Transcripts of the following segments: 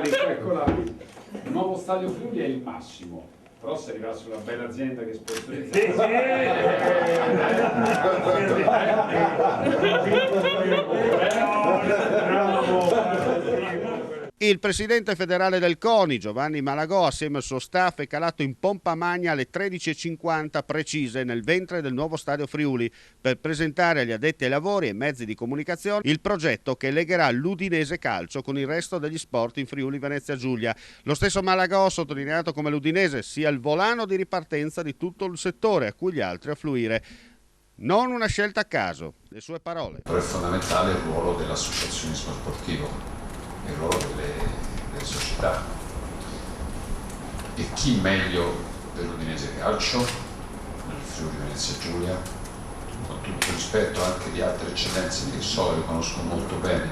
Eccolavi. Il nuovo stadio Friuli è il massimo, però se arrivasse una bella azienda che sponsorizza Il presidente federale del CONI, Giovanni Malagò, assieme al suo staff, è calato in pompa magna alle 13:50 precise nel ventre del nuovo stadio Friuli per presentare agli addetti ai lavori e ai mezzi di comunicazione il progetto che legherà l'Udinese Calcio con il resto degli sport in Friuli Venezia Giulia. Lo stesso Malagò ha sottolineato come l'Udinese sia il volano di ripartenza di tutto il settore a cui gli altri affluire. Non una scelta a caso, le sue parole. Però è fondamentale il ruolo dell'associazionismo sportivo, il ruolo delle società. E chi meglio dell'Udinese Calcio, nel Friuli Venezia Giulia, con tutto il rispetto anche di altre eccellenze che so e conosco molto bene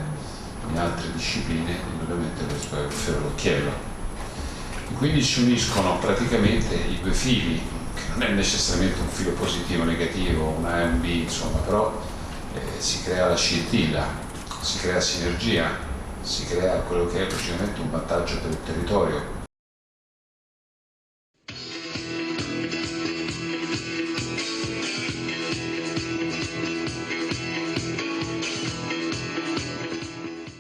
in altre discipline, indubbiamente questo è un fiore all'occhiello. E quindi si uniscono praticamente i due fili, che non è necessariamente un filo positivo o negativo, un A e un B, insomma, però si crea la scintilla, si crea sinergia, si crea quello che è logicamente un vantaggio per il territorio.